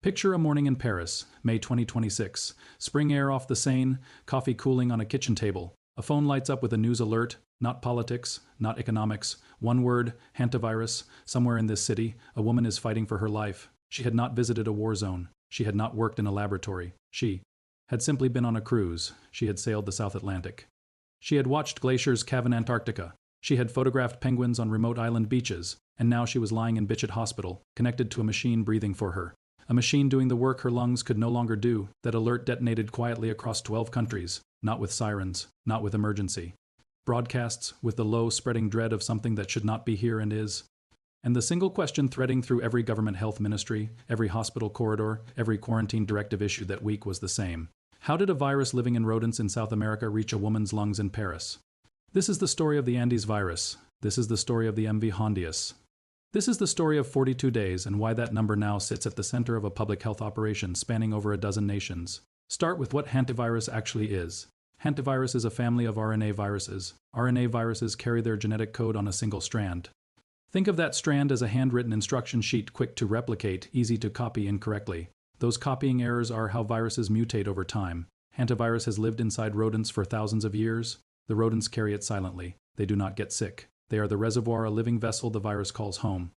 Picture a morning in Paris, May 2026. Spring air off the Seine, coffee cooling on a kitchen table. A phone lights up with a news alert, not politics, not economics. One word, hantavirus. Somewhere in this city, a woman is fighting for her life. She had not visited a war zone. She had not worked in a laboratory. She had simply been on a cruise. She had sailed the South Atlantic. She had watched glaciers calve in Antarctica. She had photographed penguins on remote island beaches. And now she was lying in Bichat Hospital, connected to a machine breathing for her. A machine doing the work her lungs could no longer do. That alert detonated quietly across 12 countries, not with sirens, not with emergency. Broadcasts with the low, spreading dread of something that should not be here and is. And the single question threading through every government health ministry, every hospital corridor, every quarantine directive issued that week was the same. How did a virus living in rodents in South America reach a woman's lungs in Paris? This is the story of the Andes virus. This is the story of the MV Hondius. This is the story of 42 days and why that number now sits at the center of a public health operation spanning over a dozen nations. Start with what hantavirus actually is. Hantavirus is a family of RNA viruses. RNA viruses carry their genetic code on a single strand. Think of that strand as a handwritten instruction sheet, quick to replicate, easy to copy incorrectly. Those copying errors are how viruses mutate over time. Hantavirus has lived inside rodents for thousands of years. The rodents carry it silently. They do not get sick. They are the reservoir, a living vessel the virus calls home.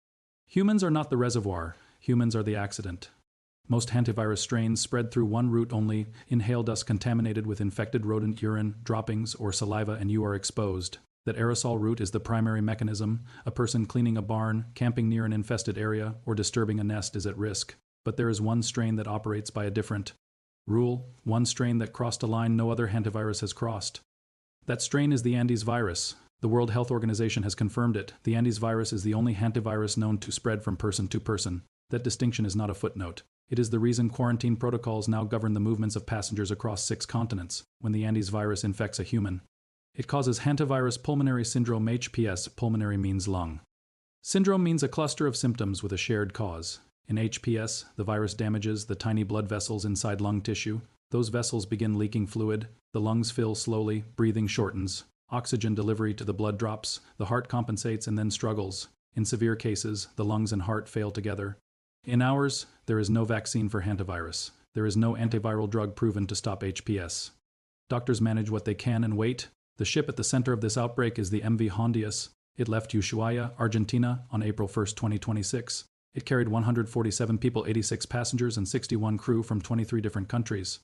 Humans are not the reservoir. Humans are the accident. Most hantavirus strains spread through one route only. Inhale dust contaminated with infected rodent urine, droppings, or saliva, and you are exposed. That aerosol route is the primary mechanism. A person cleaning a barn, camping near an infested area, or disturbing a nest is at risk. But there is one strain that operates by a different rule, one strain that crossed a line no other hantavirus has crossed. That strain is the Andes virus. The World Health Organization has confirmed it. The Andes virus is the only hantavirus known to spread from person to person. That distinction is not a footnote. It is the reason quarantine protocols now govern the movements of passengers across 6 continents when the Andes virus infects a human. It causes hantavirus pulmonary syndrome HPS. Pulmonary means lung. Syndrome means a cluster of symptoms with a shared cause. In HPS, the virus damages the tiny blood vessels inside lung tissue. Those vessels begin leaking fluid. The lungs fill slowly, breathing shortens. Oxygen delivery to the blood drops, the heart compensates and then struggles. In severe cases, the lungs and heart fail together. In ours, there is no vaccine for hantavirus. There is no antiviral drug proven to stop HPS. Doctors manage what they can and wait. The ship at the center of this outbreak is the MV Hondius. It left Ushuaia, Argentina, on April 1, 2026. It carried 147 people, 86 passengers, and 61 crew from 23 different countries.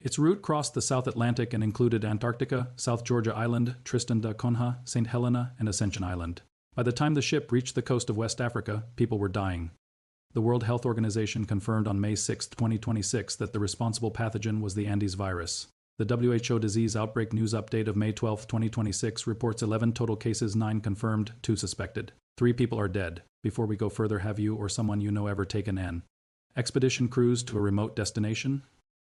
Its route crossed the South Atlantic and included Antarctica, South Georgia Island, Tristan da Cunha, St. Helena, and Ascension Island. By the time the ship reached the coast of West Africa, people were dying. The World Health Organization confirmed on May 6, 2026 that the responsible pathogen was the Andes virus. The WHO disease outbreak news update of May 12, 2026 reports 11 total cases, 9 confirmed, 2 suspected. 3 people are dead. Before we go further, have you or someone you know ever taken an expedition cruise to a remote destination?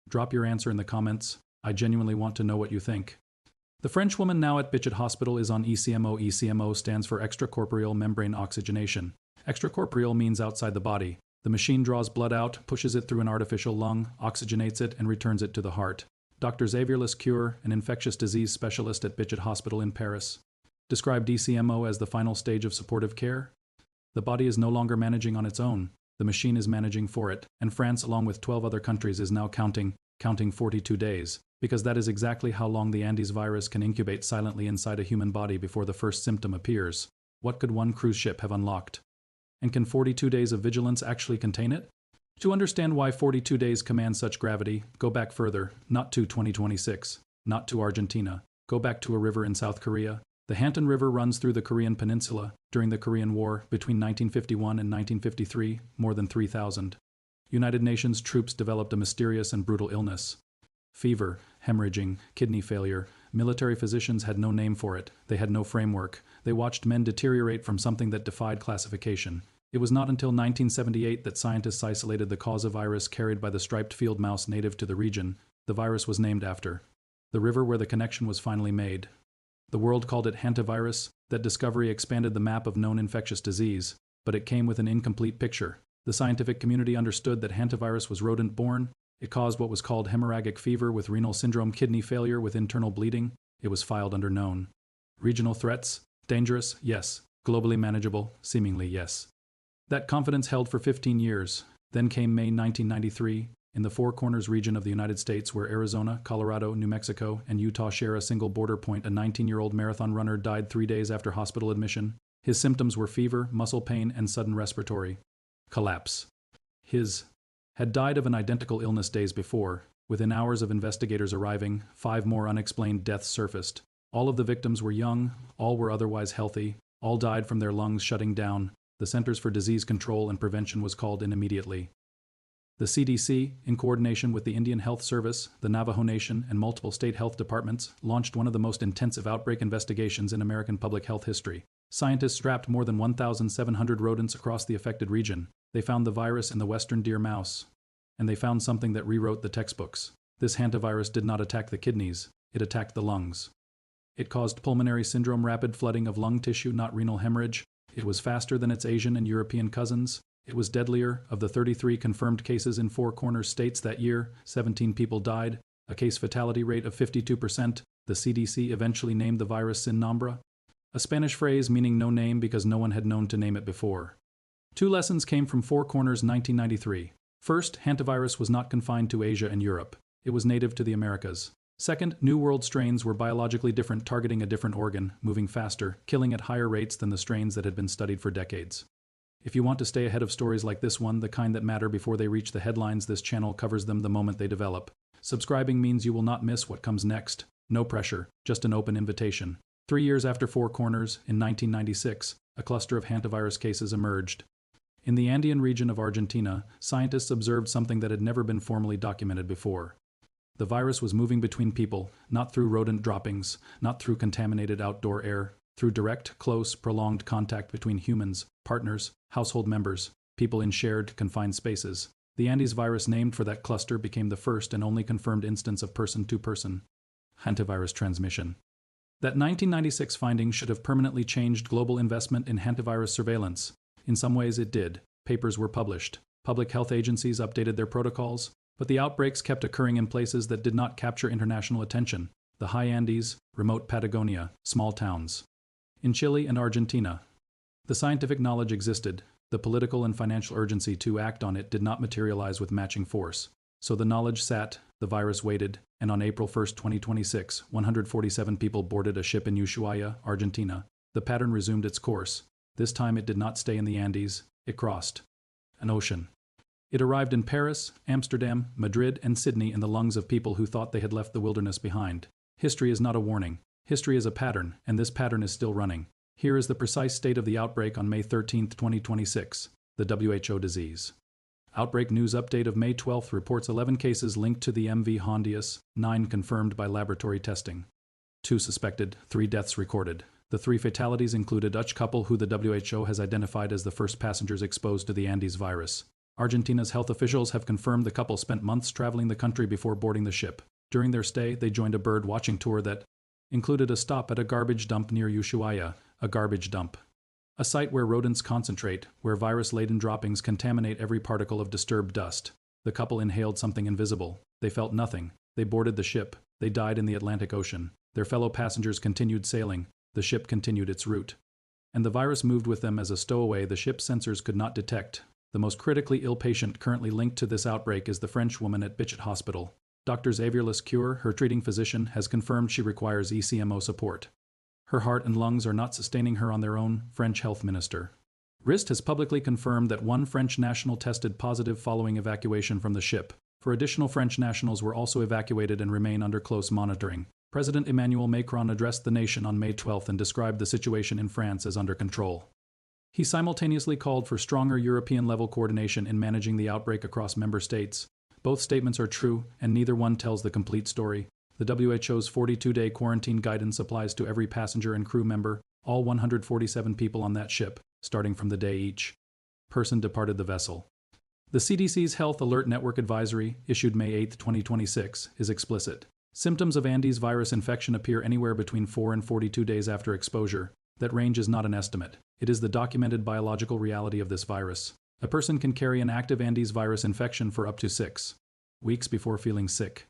Drop your answer in the comments. I genuinely want to know what you think. The French woman now at Bichat Hospital is on ECMO. ECMO stands for extracorporeal membrane oxygenation. Extracorporeal means outside the body. The machine draws blood out, pushes it through an artificial lung, oxygenates it, and returns it to the heart. Dr. Xavier Lescure, an infectious disease specialist at Bichat Hospital in Paris, described ECMO as the final stage of supportive care. The body is no longer managing on its own. The machine is managing for it, and France, along with 12 other countries, is now counting 42 days, because that is exactly how long the Andes virus can incubate silently inside a human body before the first symptom appears. What could one cruise ship have unlocked? And can 42 days of vigilance actually contain it? To understand why 42 days command such gravity, go back further, not to 2026, not to Argentina. Go back to a river in South Korea. The Hantan River runs through the Korean peninsula. During the Korean War, between 1951 and 1953, more than 3,000 United Nations troops developed a mysterious and brutal illness. Fever, hemorrhaging, kidney failure. Military physicians had no name for it. They had no framework. They watched men deteriorate from something that defied classification. It was not until 1978 that scientists isolated the cause of virus carried by the striped field mouse native to the region. The virus was named after the river where the connection was finally made. The world called it hantavirus. That discovery expanded the map of known infectious disease, but it came with an incomplete picture. The scientific community understood that hantavirus was rodent-borne. It caused what was called hemorrhagic fever with renal syndrome, kidney failure with internal bleeding. It was filed under known regional threats. Dangerous? Yes. Globally manageable? Seemingly yes. That confidence held for 15 years. Then came May 1993, in the Four Corners region of the United States where Arizona, Colorado, New Mexico, and Utah share a single border point. A 19-year-old marathon runner died 3 days after hospital admission. His symptoms were fever, muscle pain, and sudden respiratory collapse. His had died of an identical illness days before. Within hours of investigators arriving, 5 more unexplained deaths surfaced. All of the victims were young, all were otherwise healthy, all died from their lungs shutting down. The Centers for Disease Control and Prevention was called in immediately. The CDC, in coordination with the Indian Health Service, the Navajo Nation, and multiple state health departments, launched one of the most intensive outbreak investigations in American public health history. Scientists strapped more than 1,700 rodents across the affected region. They found the virus in the western deer mouse. And they found something that rewrote the textbooks. This hantavirus did not attack the kidneys, it attacked the lungs. It caused pulmonary syndrome, rapid flooding of lung tissue, not renal hemorrhage. It was faster than its Asian and European cousins. It was deadlier. Of the 33 confirmed cases in Four Corners states that year, 17 people died, a case fatality rate of 52%. The CDC eventually named the virus sin nombre, a Spanish phrase meaning no name because no one had known to name it before. 2 lessons came from Four Corners 1993. First, hantavirus was not confined to Asia and Europe. It was native to the Americas. Second, New World strains were biologically different, targeting a different organ, moving faster, killing at higher rates than the strains that had been studied for decades. If you want to stay ahead of stories like this one, the kind that matter before they reach the headlines, this channel covers them the moment they develop. Subscribing means you will not miss what comes next. No pressure, just an open invitation. 3 years after Four Corners, in 1996, a cluster of hantavirus cases emerged. In the Andean region of Argentina, scientists observed something that had never been formally documented before. The virus was moving between people, not through rodent droppings, not through contaminated outdoor air, through direct, close, prolonged contact between humans, partners, household members, people in shared, confined spaces. The Andes virus named for that cluster became the first and only confirmed instance of person-to-person hantavirus transmission. That 1996 finding should have permanently changed global investment in hantavirus surveillance. In some ways it did. Papers were published. Public health agencies updated their protocols. But the outbreaks kept occurring in places that did not capture international attention. The high Andes, remote Patagonia, small towns. In Chile and Argentina. The scientific knowledge existed. The political and financial urgency to act on it did not materialize with matching force. So the knowledge sat, the virus waited, and on April 1, 2026, 147 people boarded a ship in Ushuaia, Argentina. The pattern resumed its course. This time it did not stay in the Andes. It crossed an ocean. It arrived in Paris, Amsterdam, Madrid, and Sydney in the lungs of people who thought they had left the wilderness behind. History is not a warning. History is a pattern, and this pattern is still running. Here is the precise state of the outbreak on May 13, 2026, the WHO disease. Outbreak news update of May 12 reports 11 cases linked to the MV Hondius, 9 confirmed by laboratory testing. 2 suspected, 3 deaths recorded. The 3 fatalities include a Dutch couple who the WHO has identified as the first passengers exposed to the Andes virus. Argentina's health officials have confirmed the couple spent months traveling the country before boarding the ship. During their stay, they joined a bird-watching tour that included a stop at a garbage dump near Ushuaia, a garbage dump. A site where rodents concentrate, where virus-laden droppings contaminate every particle of disturbed dust. The couple inhaled something invisible. They felt nothing. They boarded the ship. They died in the Atlantic Ocean. Their fellow passengers continued sailing. The ship continued its route. And the virus moved with them as a stowaway the ship's sensors could not detect. The most critically ill patient currently linked to this outbreak is the French woman at Bichat Hospital. Dr. Xavier Lescure, her treating physician, has confirmed she requires ECMO support. Her heart and lungs are not sustaining her on their own, French health minister. RIST has publicly confirmed that 1 French national tested positive following evacuation from the ship. 4 additional French nationals were also evacuated and remain under close monitoring. President Emmanuel Macron addressed the nation on May 12 and described the situation in France as under control. He simultaneously called for stronger European-level coordination in managing the outbreak across member states. Both statements are true, and neither one tells the complete story. The WHO's 42-day quarantine guidance applies to every passenger and crew member, all 147 people on that ship, starting from the day each person departed the vessel. The CDC's Health Alert Network Advisory, issued May 8, 2026, is explicit. Symptoms of Andes virus infection appear anywhere between 4 and 42 days after exposure. That range is not an estimate. It is the documented biological reality of this virus. A person can carry an active Andes virus infection for up to 6 weeks before feeling sick.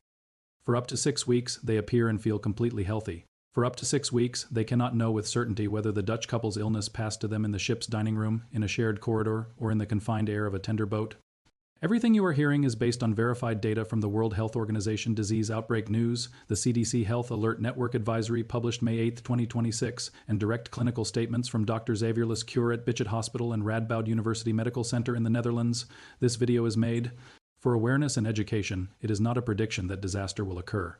For up to 6 weeks, they appear and feel completely healthy. For up to 6 weeks, they cannot know with certainty whether the Dutch couple's illness passed to them in the ship's dining room, in a shared corridor, or in the confined air of a tender boat. Everything you are hearing is based on verified data from the World Health Organization Disease Outbreak News, the CDC Health Alert Network Advisory published May 8, 2026, and direct clinical statements from Dr. Xavier Lescure at Bichat Hospital and Radboud University Medical Center in the Netherlands. This video is made for awareness and education. It is not a prediction that disaster will occur.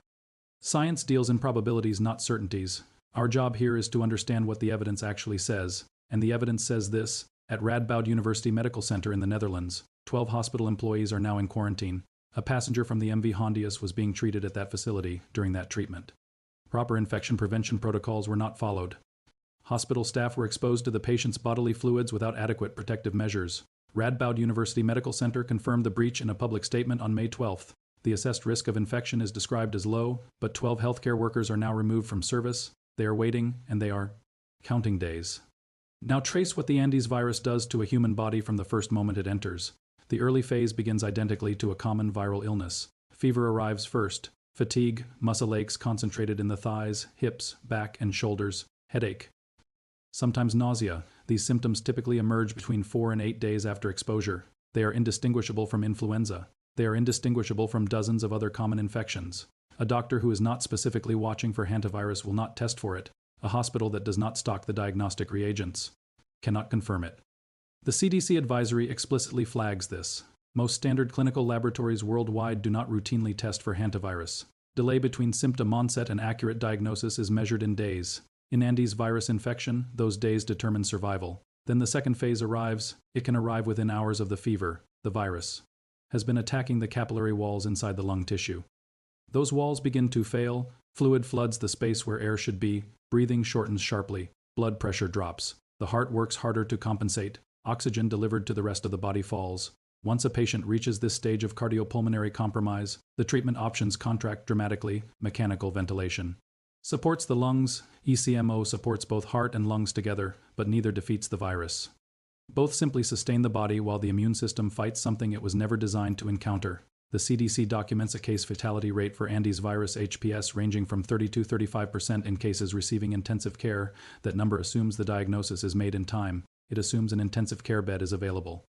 Science deals in probabilities, not certainties. Our job here is to understand what the evidence actually says, and the evidence says this. At Radboud University Medical Center in the Netherlands, 12 hospital employees are now in quarantine. A passenger from the MV Hondius was being treated at that facility during that treatment. Proper infection prevention protocols were not followed. Hospital staff were exposed to the patient's bodily fluids without adequate protective measures. Radboud University Medical Center confirmed the breach in a public statement on May 12th. The assessed risk of infection is described as low, but 12 healthcare workers are now removed from service. They are waiting, and they are counting days. Now trace what the Andes virus does to a human body from the first moment it enters. The early phase begins identically to a common viral illness. Fever arrives first. Fatigue, muscle aches concentrated in the thighs, hips, back, and shoulders. Headache. Sometimes nausea. These symptoms typically emerge between 4 and 8 days after exposure. They are indistinguishable from influenza. They are indistinguishable from dozens of other common infections. A doctor who is not specifically watching for hantavirus will not test for it. A hospital that does not stock the diagnostic reagents cannot confirm it. The CDC advisory explicitly flags this. Most standard clinical laboratories worldwide do not routinely test for hantavirus. Delay between symptom onset and accurate diagnosis is measured in days. In Andes virus infection, those days determine survival. Then the second phase arrives. It can arrive within hours of the fever. The virus has been attacking the capillary walls inside the lung tissue. Those walls begin to fail. Fluid floods the space where air should be. Breathing shortens sharply. Blood pressure drops. The heart works harder to compensate. Oxygen delivered to the rest of the body falls. Once a patient reaches this stage of cardiopulmonary compromise, the treatment options contract dramatically. Mechanical ventilation supports the lungs. ECMO supports both heart and lungs together, but neither defeats the virus. Both simply sustain the body while the immune system fights something it was never designed to encounter. The CDC documents a case fatality rate for Andes virus HPS ranging from 30–35% in cases receiving intensive care. That number assumes the diagnosis is made in time. It assumes an intensive care bed is available.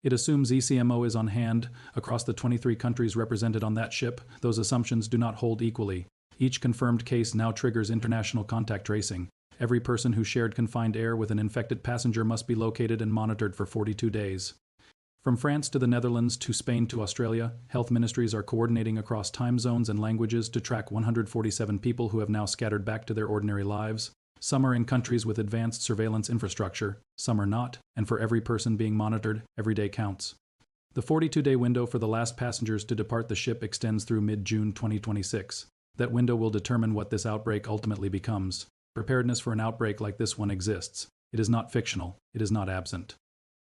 It assumes ECMO is on hand across the 23 countries represented on that ship. Those assumptions do not hold equally. Each confirmed case now triggers international contact tracing. Every person who shared confined air with an infected passenger must be located and monitored for 42 days. From France to the Netherlands to Spain to Australia, health ministries are coordinating across time zones and languages to track 147 people who have now scattered back to their ordinary lives. Some are in countries with advanced surveillance infrastructure, some are not, and for every person being monitored, every day counts. The 42-day window for the last passengers to depart the ship extends through mid-June 2026. That window will determine what this outbreak ultimately becomes. Preparedness for an outbreak like this one exists. It is not fictional. It is not absent.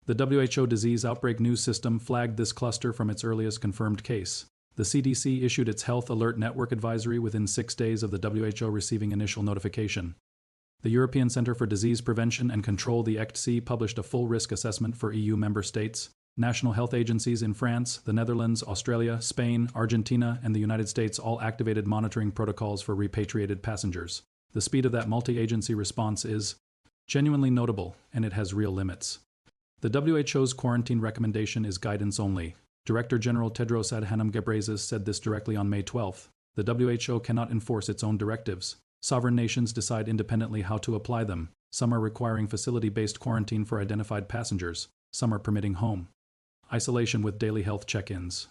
The WHO Disease Outbreak News System flagged this cluster from its earliest confirmed case. The CDC issued its Health Alert Network advisory within 6 days of the WHO receiving initial notification. The European Centre for Disease Prevention and Control, the ECDC, published a full risk assessment for EU member states. National health agencies in France, the Netherlands, Australia, Spain, Argentina, and the United States all activated monitoring protocols for repatriated passengers. The speed of that multi-agency response is genuinely notable, and it has real limits. The WHO's quarantine recommendation is guidance only. Director General Tedros Adhanom Ghebreyesus said this directly on May 12th. The WHO cannot enforce its own directives. Sovereign nations decide independently how to apply them. Some are requiring facility-based quarantine for identified passengers. Some are permitting home isolation with daily health check-ins.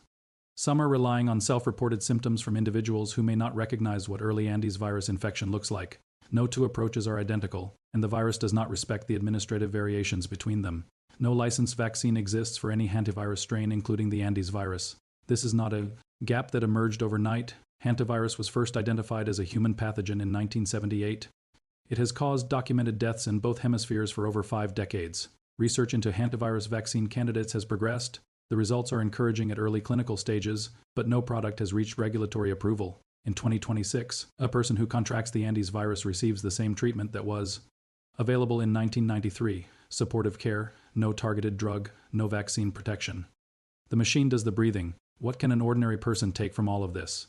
Some are relying on self-reported symptoms from individuals who may not recognize what early Andes virus infection looks like. No two approaches are identical, and the virus does not respect the administrative variations between them. No licensed vaccine exists for any hantavirus strain, including the Andes virus. This is not a gap that emerged overnight. Hantavirus was first identified as a human pathogen in 1978. It has caused documented deaths in both hemispheres for over 5 decades. Research into hantavirus vaccine candidates has progressed. The results are encouraging at early clinical stages, but no product has reached regulatory approval. In 2026, a person who contracts the Andes virus receives the same treatment that was available in 1993. Supportive care, no targeted drug, no vaccine protection. The machine does the breathing. What can an ordinary person take from all of this?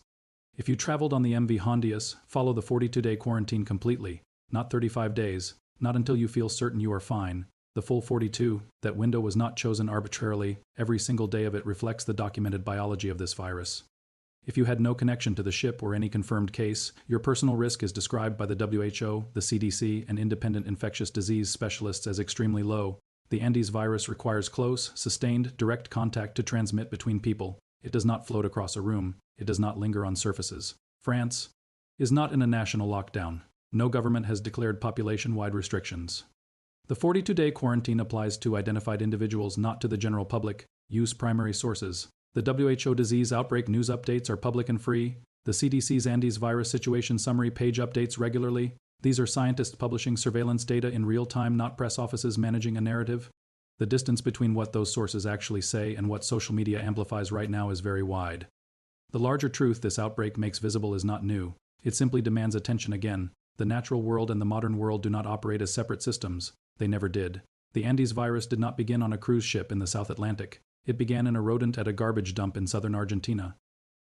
If you traveled on the MV Hondius, follow the 42-day quarantine completely. Not 35 days, not until you feel certain you are fine. The full 42, that window was not chosen arbitrarily, every single day of it reflects the documented biology of this virus. If you had no connection to the ship or any confirmed case, your personal risk is described by the WHO, the CDC, and independent infectious disease specialists as extremely low. The Andes virus requires close, sustained, direct contact to transmit between people. It does not float across a room. It does not linger on surfaces. France is not in a national lockdown. No government has declared population-wide restrictions. The 42-day quarantine applies to identified individuals, not to the general public. Use primary sources. The WHO disease outbreak news updates are public and free. The CDC's Andes virus situation summary page updates regularly. These are scientists publishing surveillance data in real time, not press offices managing a narrative. The distance between what those sources actually say and what social media amplifies right now is very wide. The larger truth this outbreak makes visible is not new. It simply demands attention again. The natural world and the modern world do not operate as separate systems. They never did. The Andes virus did not begin on a cruise ship in the South Atlantic. It began in a rodent at a garbage dump in southern Argentina.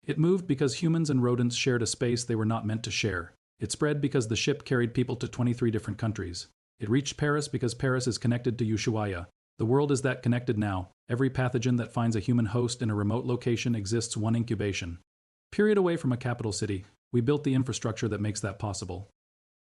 It moved because humans and rodents shared a space they were not meant to share. It spread because the ship carried people to 23 different countries. It reached Paris because Paris is connected to Ushuaia. The world is that connected now. Every pathogen that finds a human host in a remote location exists one incubation period away from a capital city. We built the infrastructure that makes that possible.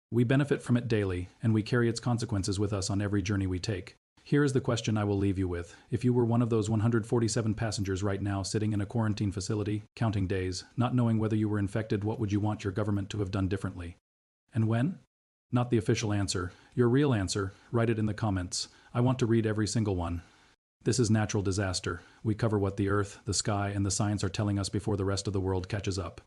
We benefit from it daily, and we carry its consequences with us on every journey we take. Here is the question I will leave you with. If you were one of those 147 passengers right now sitting in a quarantine facility, counting days, not knowing whether you were infected, what would you want your government to have done differently? And when? Not the official answer. Your real answer, write it in the comments. I want to read every single one. This is natural disaster. We cover what the earth, the sky, and the science are telling us before the rest of the world catches up.